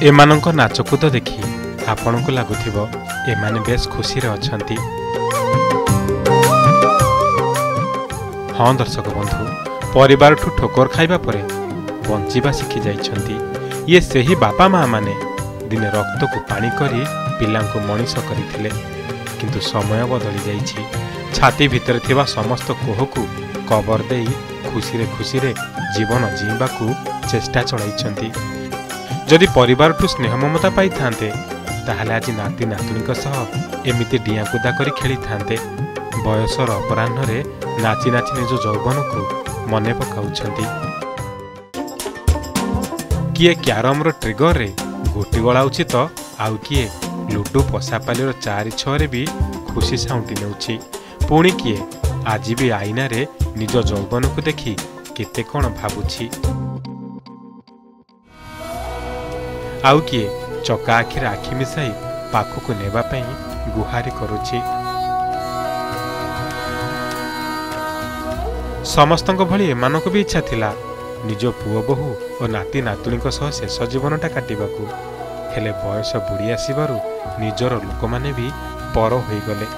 एमानंक नाचकूद देखि आपणको लागुथिबो एमाने बेस खुशी रे अछंती। हाँ दर्शक बंधु, परिवार ठू ठोकर खाइबा परे बंचिबा शिखी जाइछंती। ये सही बापा माँ माने दिने रक्त को पानी करी पिलांको मनीष करिथिले, किंतु समय बदली जाइछि। छाती भितर थिबा समस्त कोहकु कबर देई खुशी रे जीवन जीवाकू चेष्टा चलाइछंती। जदि परिवार ठू स्नेह ममता पाई थांते ताहले आज नाती नातुणी सह एमिति डियाकुदा करी खेली थांते। बयसर अपराह्न रे नाची नाची निज यौवन को मने पकाउछंती। किए क्यारम रो ट्रिगर रे गोटी गलाउछि तो आउ किए लुडू पसापाली रो 4-6 रे भी खुशी साउंटी नेउछि। पुणी किए आज भी आईना रे निज यौवन को देखि केते कोन भाबुछि। आउ किए चका आखिर आखि मिसाई पाखक नेबा पई गुहारी करुछि। समस्तक भली एमानक भी इच्छा थिला निज पुओ बहु और नाती नातुणी सह शेष जीवनटा काटिबाकू। हेले बयस बुढ़ी आसबारु निजर लोक माने भी पर होई गले।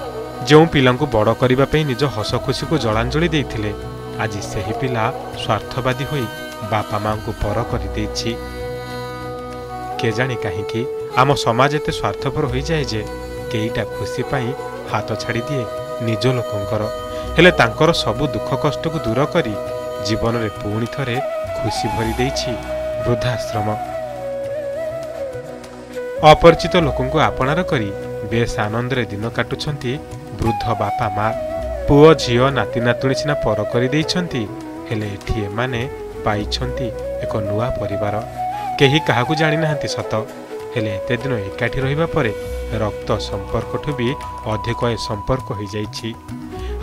जो पिला बड़ करबा पई निज हस खुशी को जलांजलि देइथिले आज सही पिला स्वार्थवादी होई बापा मां को पर कर देछि। के जानी कहीं आम समाज एते स्वार्थपर हो जाए जे केईटा खुशी पाई हाथ छाड़ी दिए निज लोकंकर। हेले तांकर सबु दुख कष्ट को दूर करी जीवन रे पुणी थरे खुशी भरी देछि वृद्धाश्रम। अपरिचित लोकं को आपणार करी बेस आनंद रे दिन काटुछंती वृद्ध बापा माँ। पुओ झियो नाती नातुणी सिना पर कर देइछंती, हेले एठी एमाने पाइछंती एक नुआ परिवार। केही काहाकू जानी नाहांती सत, हेले एते दिन एकाठी रहिबा परे रक्त संपर्कठू भी अधिक ए संपर्क हो जाइछि।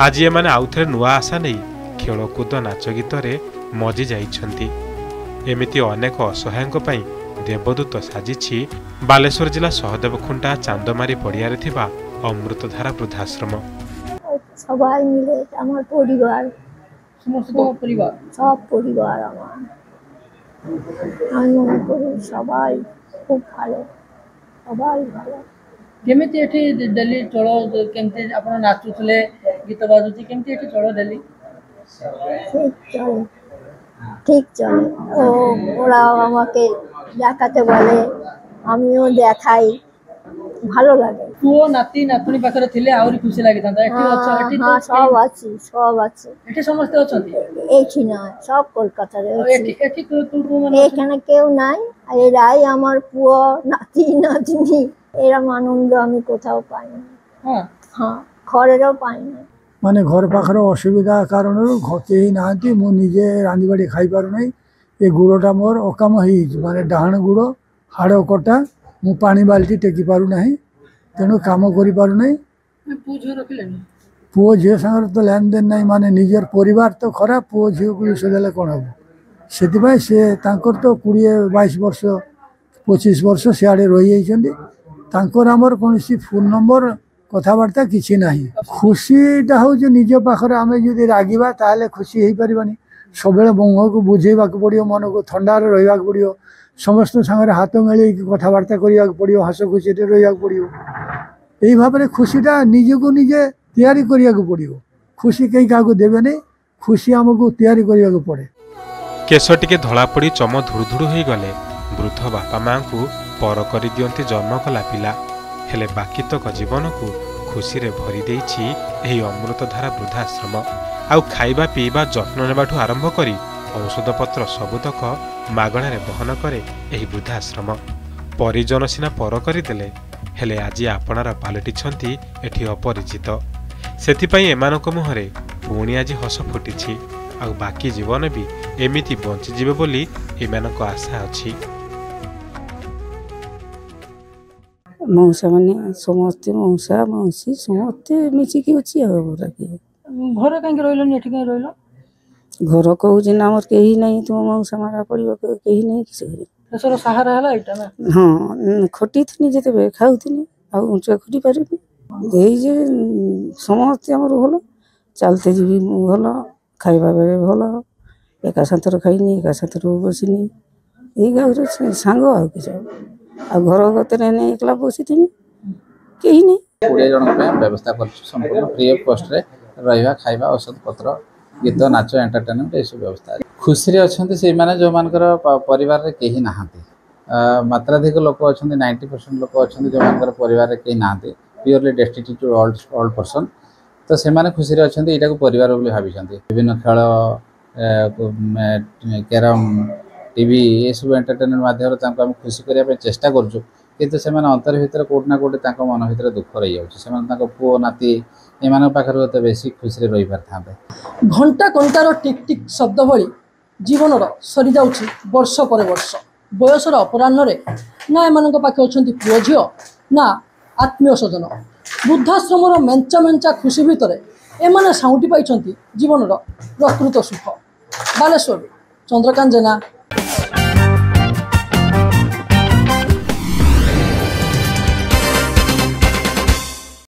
आज एमाने आउथरे नुआ आशा नहीं खेलकूद नाच गीत रे मजी जाइछंती। एमिति अनेक असहायक पई देवदूत साजिछि बालेश्वर जिला सहदेवखुंटा चांदमारी पड़िया रे थिबा अमृतधारा वृद्धाश्रम। सबाई मिले आमार परिवार समस्त परिवार सब परिवार आमार আমি মনে করি সবাই খুব ভালো, সবাই ভালো। केमिति एठी डेली चलो केमिति आपण नाचुतले गीत बाजुची केमिति एठी चलो डेली ঠিক চলে। ওরাও আমাকে দেখাতে বলে, আমিও দেখাই, ভালো লাগে। पुओ नाती नातुनी पाखरे थिले आउरी खुशी लागितांता। एठी अच्छा एठी हाँ सब আছে एठी समस्त अछंती। এইটি না সব কলকাতারে एठी एठी तू माने এখানে কেউ নাই। আর এরাই আমার পুয়ো নাতি নাতনি, এরম আনন্দ আমি কোথাও পাই না। हां হ্যাঁ ঘরেরও পাই না। माने घर पाखर असुविधा कारण कई ना मुझे रांधि बाड़ी खाई पार ना। ये गुड़टा मोर अकाम हो माने डाहाण गुड़ हाड़ कटा मु पानी बाल्टी टेकी पार ना, तेणु कम कर पार ना। पुओ झील सागर तो लेन देन ना, माने निजर परिवार तो खराब, पुओ झील को विषदेले कौन हम से तो 20-22 वर्ष 25 वर्ष सियाड़े रही जाइए। आमर कौन फोन नंबर कथबार्ता किसी ना। खुशीटा हूँ निज पाखे आम जो रागिबा ताहले खुशी हो पारानी। सब मुह को बुझेबा पड़ो, मन को थंडार रहा पड़ो, समस्त सागर हाथ मिले कथबार्ता करने पड़ो, हस खुशी रहा पड़ो। यही भाव में खुशीटा निजको निजे तैयारी करने पड़ो। खुशी कहीं क्या देवे नहीं, खुशी आमको तैयारी करने पड़े। केश टिके धला पड़ी चम धुड़धुड़ हो गले वृद्ध बापा माँ को पर कर दियंती जन्म कला पिला। हेले बाकी तक जीवन को खुशी रे भरी देइछि एही अमृतधारा वृद्धाश्रम। आउ खाइबा पीवा जत्न नेबाठू आरंभ करी औषध पत्र सबुतक मागणा रे बहन करे एही वृद्धाश्रम। परिजन सिना पर करिदेले, हेले आज आपणार पालटिछंती एठी अपरिचित। सेथिपई एमानक मुहरे पुणी आज हस फुटिछि। आउ बाकी जीवन भी एमिति बंची जिवे बोली एमानक आशा अछि। मौसा मैंने समस्ते मौसा मौसी समस्ते मिसिकी अच्छी घर कहीं रही एठी कहीं रहिलो घर कहूँ आमर कहीं नहीं तुम मौसा मारा पड़ो कहीं नहीं किसी देशर सहारा है एटा ना। हाँ खटी थी जिते खाऊनी आंचा खटी पारे जे समस्ते आमर भल चलते जी भल खाइबा बेले भल एका साथर खाइनी एका साथर बसिनी यही गाँव सांग आ कि ଆଉ ଘର ଗତରେ ନେଇ ଏକଲା ବସିଥିନି କେହି ନେଇ 20 ଜଣଙ୍କ ପାଇଁ ବ୍ୟବସ୍ଥା କରିଛୁ ସମ୍ପୂର୍ଣ୍ଣ ଫ୍ରି ଅଫ୍ କଷ୍ଟରେ ରହିବା ଖାଇବା ଔଷଧ ପତ୍ର ଗୀତ ନାଚ ଏଣ୍ଟରଟେନମେଣ୍ଟ ଏସବୁ ବ୍ୟବସ୍ଥା ଅଛି। ଖୁସିରେ ଅଛନ୍ତି ସେଇମାନେ ଯେଉଁମାନଙ୍କର ପରିବାରରେ କେହି ନାହାନ୍ତି। ମାତ୍ରାଧିକ ଲୋକ ଅଛନ୍ତି 90% ଲୋକ ଅଛନ୍ତି ଯେଉଁମାନଙ୍କର ପରିବାରରେ କେହି ନାହାନ୍ତି ପିଓରଲି ଡେଷ୍ଟିଟ୍ୟୁଟ୍ ଅଲ୍ ପର୍ସନ୍। ତ ସେମାନେ ଖୁସିରେ ଅଛନ୍ତି ଏଇଟାକୁ ପରିବାର ବୋଲି ଭାବିଛନ୍ତି। ବିଭିନ୍ନ ଖେଳ କ୍ୟାରମ୍ টিভি ଏସବୁ ଏଣ୍ଟରଟେନମେଣ୍ଟ ମାଧ୍ୟମରେ ତାଙ୍କୁ ଆମେ ଖୁସି କରିବା ପାଇଁ ଚେଷ୍ଟା କରୁଛୁ କିନ୍ତୁ ସେମାନେ ଅନ୍ତର ଭିତରେ କେଉଁଠି ନା କେଉଁଠି ତାଙ୍କ ମନ ଭିତରେ ଦୁଃଖ ରହିଯାଉଛି। ସେମାନେ ତାଙ୍କ ପୁଅ ନାତି ଏମାନଙ୍କ ପାଖରେ ଏତେ ବେଶୀ ଖୁସିରେ ରହିପାରିଥାନ୍ତେ। ଘଣ୍ଟା ଘଣ୍ଟାର ଟିକ୍ ଟିକ୍ ଶବ୍ଦ ଭଳି ଜୀବନର ସରିଯାଉଛି ବର୍ଷ ପରେ ବର୍ଷ। ବୟସର ଅପରାହ୍ନରେ ନା ଏମାନଙ୍କ ପାଖେ ଅଛନ୍ତି ପୁଅ ଝିଅ ନା ଆତ୍ମୀୟ ସ୍ୱଜନ। ବୃଦ୍ଧାଶ୍ରମର ମେଞ୍ଚା ମେଞ୍ଚା ଖୁସି ଭିତରେ ଏମାନେ ସାଉଁଟି ପାଇଛନ୍ତି ଜୀବନର ପ୍ରକୃତ ସୁଖ। ବାଲେଶ୍ୱରରୁ ଚନ୍ଦ୍ରକାନ୍ତ ଜେନା,